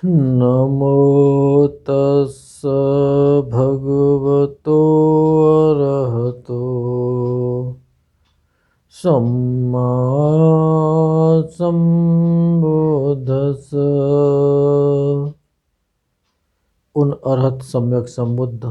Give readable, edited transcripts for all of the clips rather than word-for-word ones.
नमो तस्स भगवतो अरहतो सम्मा सम्बुद्धस्स। उन अरहत सम्यक संबुद्ध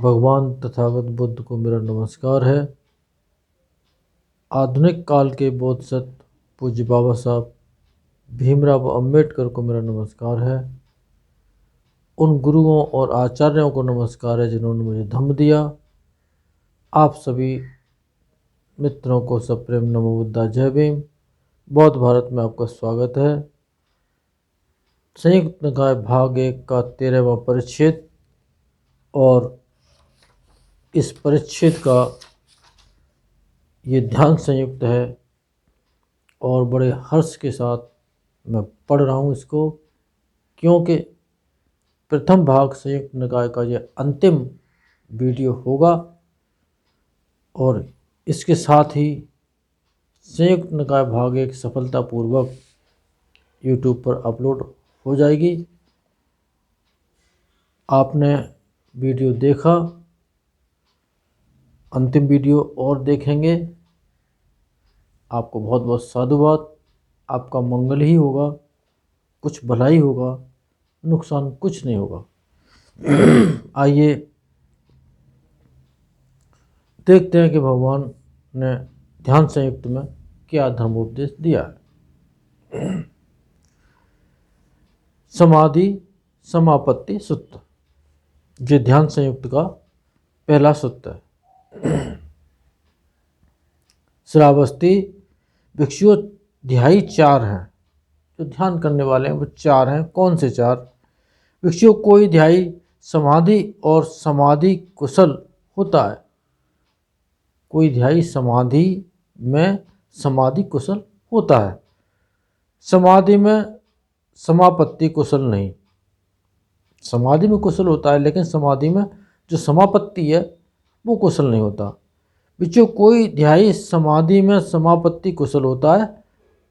भगवान तथागत बुद्ध को मेरा नमस्कार है। आधुनिक काल के बोधिसत्व पूज्य बाबा साहब भीमराव अंबेडकर को मेरा नमस्कार है। उन गुरुओं और आचार्यों को नमस्कार है जिन्होंने मुझे धम्म दिया। आप सभी मित्रों को सप्रेम नमो बुद्धा जय भीम। बौद्ध भारत में आपका स्वागत है। संयुक्त निकाय भाग 1 का 13वां परिच्छेद और इस परिच्छेद का ये ध्यान संयुक्त है और बड़े हर्ष के साथ मैं पढ़ रहा हूँ इसको, क्योंकि प्रथम भाग संयुक्त निकाय का ये अंतिम वीडियो होगा और इसके साथ ही संयुक्त निकाय भाग 1 सफलतापूर्वक YouTube पर अपलोड हो जाएगी। आपने वीडियो देखा, अंतिम वीडियो और देखेंगे। आपको बहुत बहुत साधुवाद। आपका मंगल ही होगा, कुछ भलाई होगा, नुकसान कुछ नहीं होगा। आइए देखते हैं कि भगवान ने ध्यान संयुक्त में क्या धर्मोपदेश दिया है। समाधि समापत्ति सूत्र, ये ध्यान संयुक्त का पहला सूत्र है। श्रावस्ती भिक्षुओं ध्यायी 4 हैं, जो ध्यान करने वाले हैं वो 4 हैं। कौन से 4? भिक्षुओं कोई ध्यायी समाधि और समाधि कुशल होता है। कोई ध्यायी समाधि में समाधि कुशल होता है। समाधि में समापत्ति कुशल नहीं। समाधि में कुशल होता है लेकिन समाधि में जो समापत्ति है वो कुशल नहीं होता। भिक्षु कोई ध्यायी समाधि में समापत्ति कुशल होता है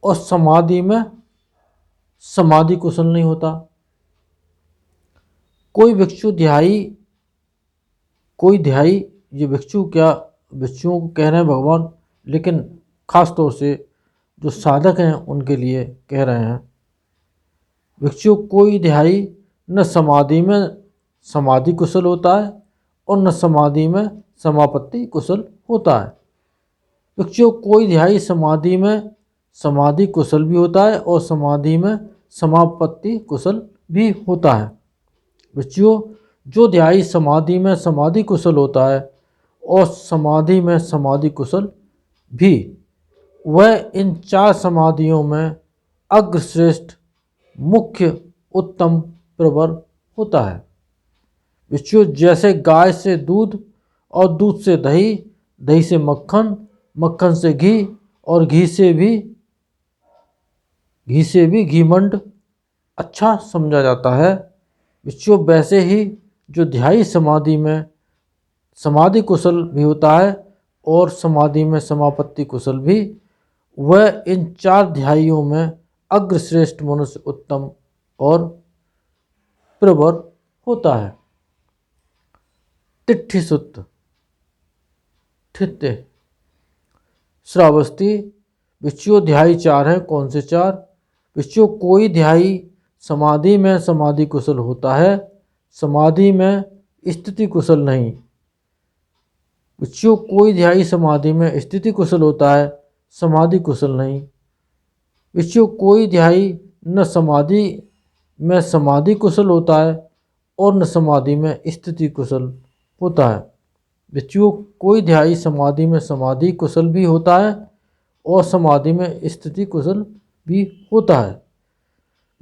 और समाधि में समाधि कुशल नहीं होता। कोई ध्यायी, ये भिक्षु क्या भिक्षुओं को कह रहे हैं भगवान, लेकिन खास तौर से जो साधक हैं उनके लिए कह रहे हैं। भिक्षु कोई ध्यायी न समाधि में समाधि कुशल होता है और न समाधि में समापत्ति कुशल होता है। भिक्षु कोई ध्यायी समाधि में समाधि कुशल भी होता है और समाधि में समापत्ति कुशल भी होता है। भिक्षु जो ध्यायी समाधि में समाधि कुशल होता है और समाधि में समाधि कुशल भी, वह इन 4 समाधियों में अग्रश्रेष्ठ मुख्य उत्तम प्रवर होता है। भिक्षु जैसे गाय से दूध और दूध से दही, दही से मक्खन, मक्खन से घी और घी से भी घीमंड अच्छा समझा जाता है। भिक्षु वैसे ही जो ध्यायी समाधि में समाधि कुशल भी होता है और समाधि में समापत्ति कुशल भी, वह इन 4 ध्यायियों में अग्रश्रेष्ठ मनुष्य उत्तम और प्रवर होता है। तिट्ठी सूत्र ठित्ते श्रावस्ती भिक्षु ध्यायी 4 हैं। कौन से 4? भिक्षु कोई ध्यायी समाधि में समाधि कुशल होता है, समाधि में स्थिति कुशल नहीं। भिक्षु कोई ध्यायी समाधि में स्थिति कुशल होता है, समाधि कुशल नहीं। भिक्षु कोई ध्यायी न समाधि में समाधि कुशल होता है और न समाधि में स्थिति कुशल होता है। भिक्षु कोई ध्यायी समाधि में समाधि कुशल भी होता है और समाधि में स्थिति कुशल भी होता है।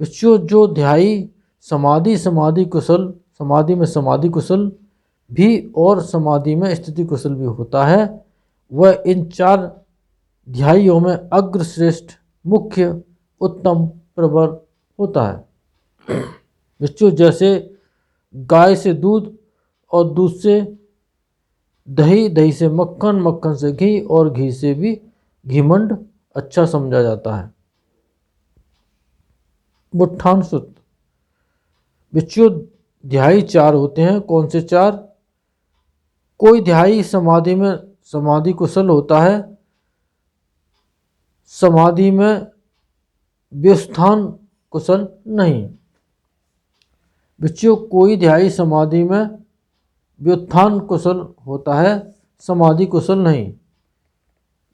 भिक्षु जो ध्यायी समाधि में समाधि कुशल भी और समाधि में स्थिति कुशल भी होता है, वह इन 4 ध्यायियों में अग्रश्रेष्ठ मुख्य उत्तम प्रवर होता है। भिक्षु जैसे गाय से दूध और दूध से दही, दही से मक्खन, मक्खन से घी और घी से भी घीमंड अच्छा समझा जाता है। बुट्ठान सूत्र। बच्चों ध्यायी चार होते हैं, कौन से चार? कोई ध्यायी समाधि में समाधि कुशल होता है, समाधि में व्युत्थान कुशल नहीं। बच्चों कोई ध्यायी समाधि में व्युत्थान कुशल होता है, समाधि कुशल नहीं।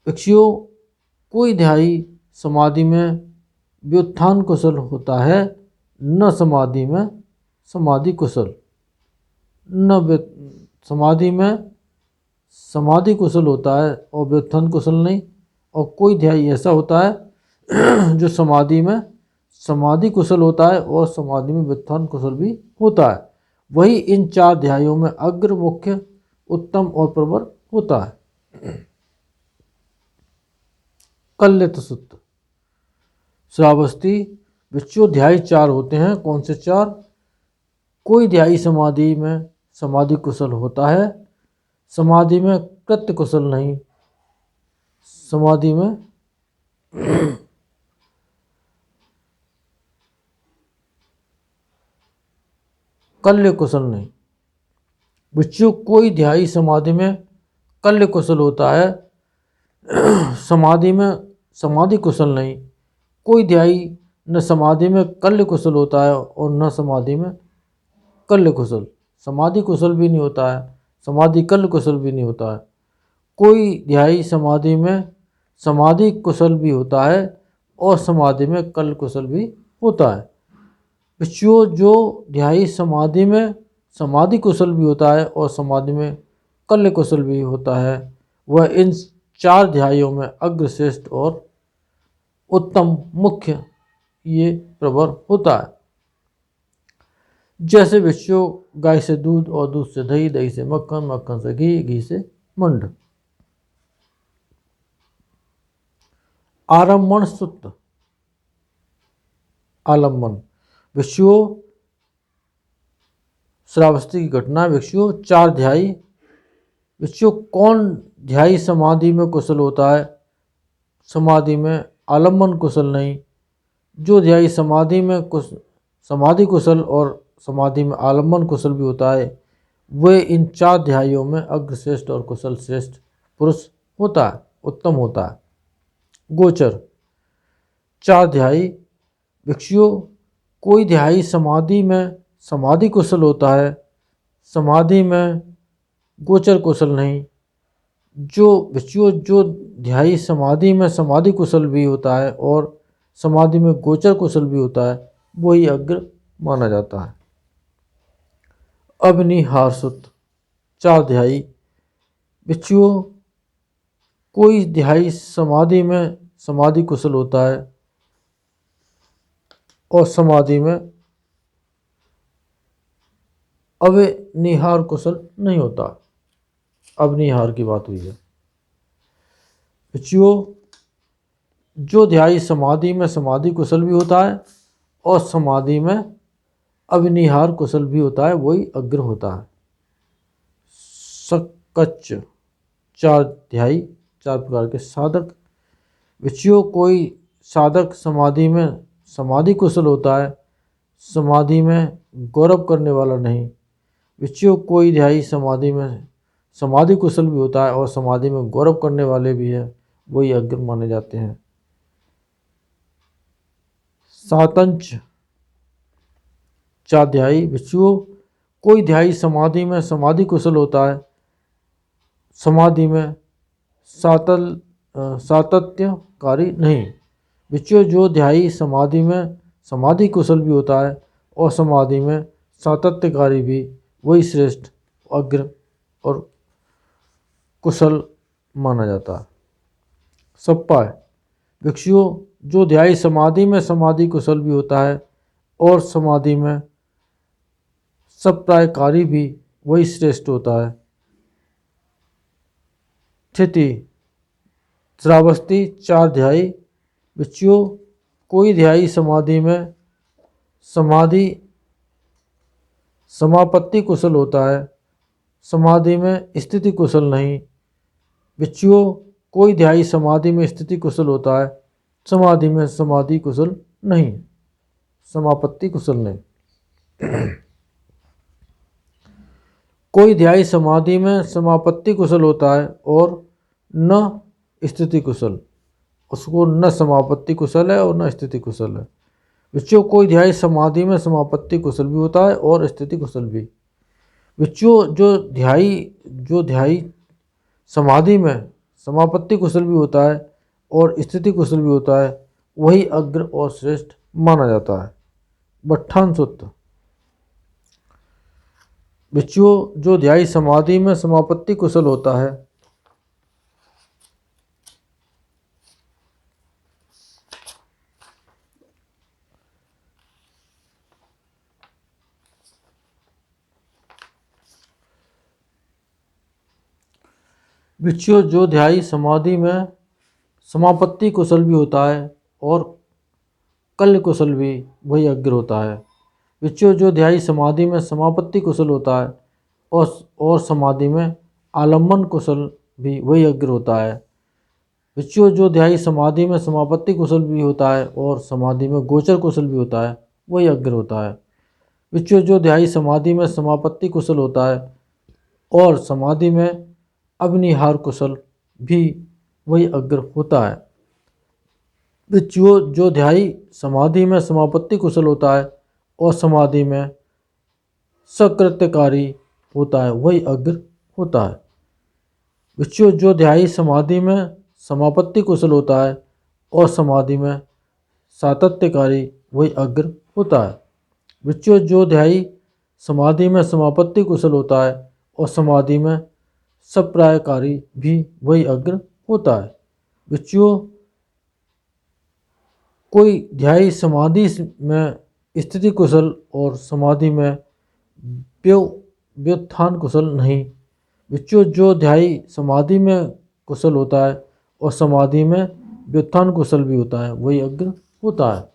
बच्चों कोई ध्यायी समाधि में व्युत्थान कुशल होता है, न समाधि में समाधि कुशल, समाधि में समाधि कुशल होता है और व्युत्थान कुशल नहीं। और कोई ध्यायी ऐसा होता है जो समाधि में समाधि कुशल होता है और समाधि में व्युत्थान कुशल भी होता है। वही इन चार ध्यायों में अग्र, मुख्य, उत्तम और प्रवर होता है। कल्यत सूत्र। श्रावस्ती। बच्चों ध्यायी चार होते हैं, कौन से चार? कोई ध्यायी समाधि में समाधि कुशल होता है, समाधि में कृत्य कुशल नहीं, समाधि में कल्य कुशल नहीं। बच्चों कोई ध्यायी समाधि में कल्य कुशल होता है, समाधि में समाधि कुशल नहीं। कोई ध्यायी न समाधि में कल्य कुशल होता है और न समाधि में कल्य कुशल, समाधि कुशल भी नहीं होता है, समाधि कल्य कुशल भी नहीं होता है। कोई ध्यायी समाधि में समाधि कुशल भी होता है और समाधि में कल्य कुशल भी होता है। बच्चों जो ध्यायी समाधि में समाधि कुशल भी होता है और समाधि में कल्य कुशल भी होता है, वह इन चार ध्यायों में अग्रश्रेष्ठ और उत्तम, मुख्य, ये प्रवर होता है। जैसे बच्चों गाय से दूध और दूध से दही, दही से मक्खन, मक्खन से घी, घी से मंड। आरम्भण सूत्र। आलम्बन। बच्चों श्रावस्ती की घटना। बच्चों चार ध्यायी। बच्चों कौन ध्यायी समाधि में कुशल होता है, समाधि में आलम्बन कुशल नहीं। जो ध्यायी समाधि में समाधि कुशल और समाधि में आलम्बन कुशल भी होता है, वे इन चार ध्याइयों में अग्रश्रेष्ठ और कुशल श्रेष्ठ पुरुष होता है, उत्तम होता है। गोचर। चार ध्यायी। भिक्षुओं कोई ध्यायी समाधि में समाधि कुशल होता है, समाधि में गोचर कुशल नहीं। जो भिक्षुओं जो ध्यायी समाधि में समाधि कुशल भी होता है और समाधि में गोचर कुशल भी होता है, वही अग्र माना जाता है। अग्निहार सूत्र। चार ध्यायी। भिक्षुओं कोई ध्यायी समाधि में समाधि कुशल होता है और समाधि में अवनिहार कुशल नहीं होता। अवनिहार की बात हुई है। भिक्षुओं जो ध्यायी समाधि में समाधि कुशल भी होता है और समाधि में अवनिहार कुशल भी होता है, वही अग्र होता है। सकच्च। चार ध्यायी, चार प्रकार के साधक। भिक्षुओं कोई साधक समाधि में समाधि कुशल होता है, समाधि में गौरव करने वाला नहीं। भिक्षुओं कोई ध्यायी समाधि में समाधि कुशल भी होता है और समाधि में गौरव करने वाले भी है, वही अग्र माने जाते हैं। सातंच। चार ध्यायी। भिक्षुओं कोई ध्यायी समाधि में समाधि कुशल होता है, समाधि में सातत्यकारी नहीं। भिक्षुओं जो ध्यायी समाधि में समाधि कुशल भी होता है और समाधि में सातत्यकारी भी, वही श्रेष्ठ, अग्र और कुशल माना जाता है। सप्पाय। भिक्षुओं जो ध्यायी समाधि में समाधि कुशल भी होता है और समाधि में सप्रायकारी भी, वही श्रेष्ठ होता है। स्थिति। श्रावस्ती। चार ध्यायी। भिक्षुओं कोई ध्यायी समाधि में समाधि समापत्ति कुशल होता है, समाधि में स्थिति कुशल नहीं। भिक्षुओं कोई ध्यायी समाधि में स्थिति कुशल होता है, समाधि में समाधि कुशल नहीं। समापत्ति कुशल नहीं। कोई ध्यायी समाधि में समापत्ति कुशल होता है और न स्थिति कुशल। उसको न समापत्ति कुशल है और न स्थिति कुशल है। बच्चों कोई ध्यायी समाधि में समापत्ति कुशल भी होता है और स्थिति कुशल भी। बच्चों जो ध्यायी समाधि में समापत्ति कुशल भी होता है और स्थिति कुशल भी होता है, वही अग्र और श्रेष्ठ माना जाता है। बट्ठान सूत्र। बच्चों जो ध्यायी समाधि में समापत्ति कुशल होता है, बच्चों जो ध्यायी समाधि में समापत्ति कुशल भी होता है और कल्य कुशल भी, वही अग्र होता है। बच्चों जो ध्यायी समाधि में समापत्ति कुशल होता है और समाधि में आलम्बन कुशल भी, वही अग्र होता है। बच्चों जो ध्यायी समाधि में समापत्ति कुशल भी होता है और समाधि में गोचर कुशल भी होता है, वही अग्र होता है। बच्चों जो ध्यायी समाधि में समापत्ति कुशल होता है और समाधि में अग्निहार कुशल भी, वही अग्र होता है। बच्चों जो ध्यायी समाधि में समापत्ति कुशल होता है और समाधि में सकृत्यकारी होता है, वही अग्र होता है। बच्चों जो ध्यायी समाधि में समापत्ति कुशल होता है और समाधि में सातत्यकारी, वही अग्र होता है। बच्चों जो ध्यायी समाधि में समापत्ति कुशल होता है और समाधि में सप्रायकारी भी, वही अग्र होता है। बच्चों कोई ध्यायी समाधि में स्थिति कुशल और समाधि में व्युत्थान कुशल नहीं। बच्चों जो ध्यायी समाधि में कुशल होता है और समाधि में व्युत्थान कुशल भी होता है, वही अग्र होता है।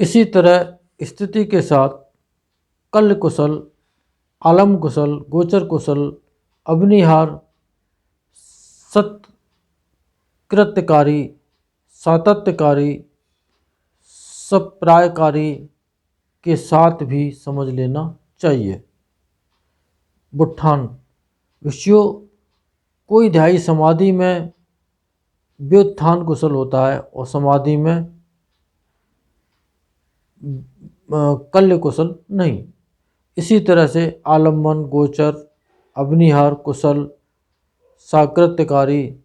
इसी तरह स्थिति के साथ कल्य कुशल, आलम कुशल, गोचर कुशल, अग्निहार, सत्कृत्यकारी, सातत्यकारी, सप्रायकारी के साथ भी समझ लेना चाहिए। बुट्ठान। विषयों कोई ध्यायी समाधि में व्युत्थान कुशल होता है और समाधि में कल्य कुशल नहीं। इसी तरह से आलम्बन, गोचर, अग्निहार कुशल, साकृत्यकारी,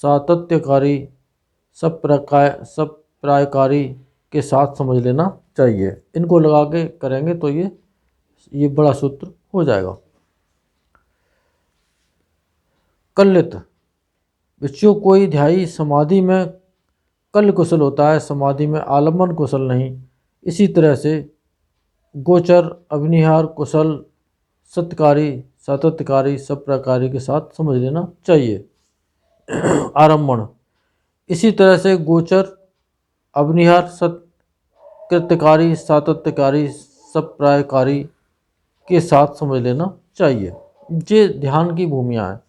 सातत्यकारी, सप्रायकारी के साथ समझ लेना चाहिए। इनको लगा के करेंगे तो ये बड़ा सूत्र हो जाएगा। कल्यित। बच्चों कोई ध्यायी समाधि में कल्य कुशल होता है, समाधि में आलम्बन कुशल नहीं। इसी तरह से गोचर, अग्निहार कुशल, सत्यकारी, सातत्यकारी, सप्रायकारी के साथ समझ लेना चाहिए। आरंभण। इसी तरह से गोचर, अग्निहार, सत्कृत्यकारी, सातत्यकारी, सप्रायकारी के साथ समझ लेना चाहिए। ये ध्यान की भूमिया है।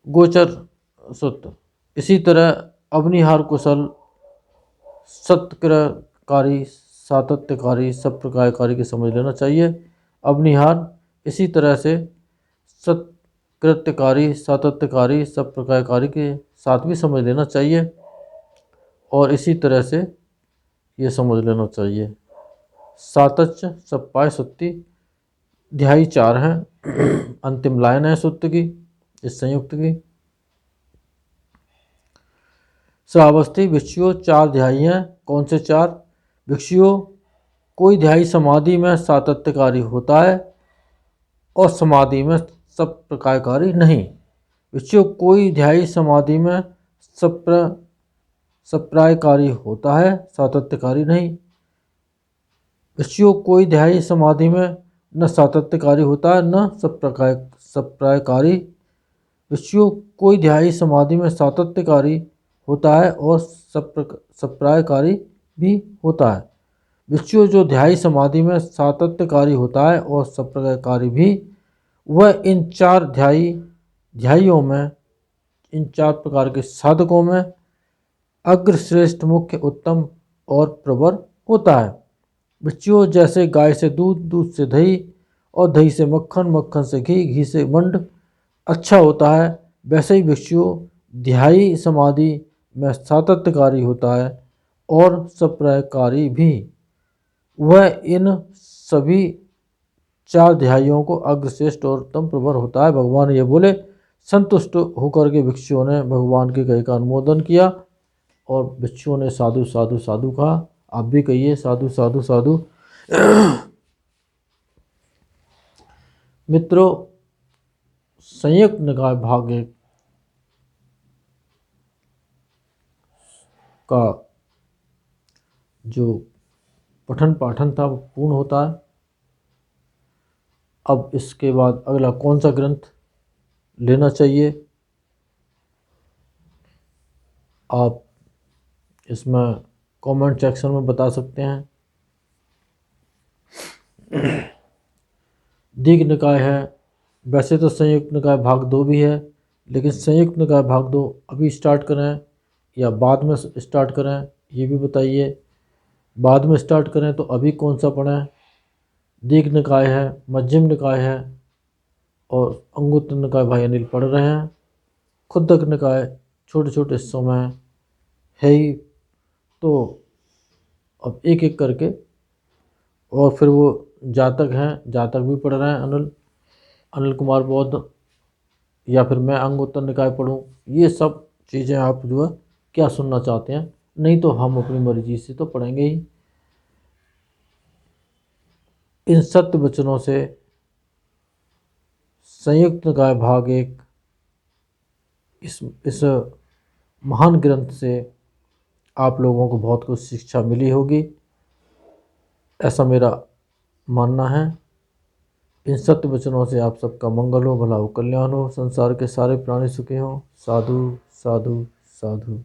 गोचर सूत्र। इसी तरह अग्निहार कुशल, सत्कृत्यकारी, सातत्यकारी, सप्रायकारी के समझ लेना चाहिए। अग्निहार इसी तरह से सत्कृत्यकारी, सातत्यकारी, सप्रायकारी के साथ भी समझ लेना चाहिए और इसी तरह से ये समझ लेना चाहिए। सातच्य, सप्पाय, सुत्ती ध्यायी 4 हैं। अंतिम लाइन है सूत्र की, इस संयुक्त की। श्रावस्ती। भिक्षुओं 4 ध्यायी हैं। कौन से 4? भिक्षुओं कोई ध्यायी समाधि में सातत्यकारी होता है और समाधि में सप्रायकारी नहीं। भिक्षुओं कोई ध्यायी समाधि में सप्रायकारी होता है, सातत्यकारी नहीं। भिक्षुओं कोई ध्यायी समाधि में न सातत्यकारी होता है न सप्रायकारी। भिक्षुओं कोई ध्यायी समाधि में सातत्यकारी होता है और सप्रायकारी भी होता है। भिक्षु जो ध्यायी समाधि में सातत्यकारी होता है और सप्रकारकारी भी, वह इन चार ध्याइयों में, इन चार प्रकार के साधकों में अग्रश्रेष्ठ, मुख्य, उत्तम और प्रवर होता है। भिक्षु जैसे गाय से दूध, दूध से दही और दही से मक्खन, मक्खन से घी, घी से मंड अच्छा होता है, वैसे ही भिक्षु ध्यायी समाधि में सातत्यकारी होता है और सप्रयकारी भी। वह इन सभी चार ध्याइयों को अग्रश्रेष्ठ और उत्तम प्रवर होता है। भगवान ये बोले। संतुष्ट होकर के भिक्षुओं ने भगवान के कहे का अनुमोदन किया और भिक्षुओं ने साधु साधु साधु कहा। आप भी कहिए साधु साधु साधु। मित्रों, संयुक्त निकाय भाग 1 का जो पठन पाठन था वो पूर्ण होता है। अब इसके बाद अगला कौन सा ग्रंथ लेना चाहिए, आप इसमें कमेंट सेक्शन में बता सकते हैं। दीघ निकाय है, वैसे तो संयुक्त निकाय भाग 2 भी है, लेकिन संयुक्त निकाय भाग 2 अभी स्टार्ट करें या बाद में स्टार्ट करें, ये भी बताइए। बाद में स्टार्ट करें तो अभी कौन सा पढ़ें। दीघ निकाय है, मध्यम निकाय है और अंगुत्तर निकाय भाई अनिल पढ़ रहे हैं। खुद्दक निकाय छोटे छोटे हिस्सों में है ही, तो अब एक एक करके, और फिर वो जातक हैं, जातक भी पढ़ रहे हैं अनिल कुमार बौद्ध, या फिर मैं अंगुत्तर निकाय पढ़ूं। ये सब चीज़ें आप जो है क्या सुनना चाहते हैं, नहीं तो हम अपनी मर्जी से तो पढ़ेंगे ही। इन सत्य वचनों से संयुक्त निकाय भाग 1 इस महान ग्रंथ से आप लोगों को बहुत कुछ शिक्षा मिली होगी, ऐसा मेरा मानना है। इन सत्य वचनों से आप सबका मंगल हो, भला हो, कल्याण हो, संसार के सारे प्राणी सुखी हों। साधु साधु साधु।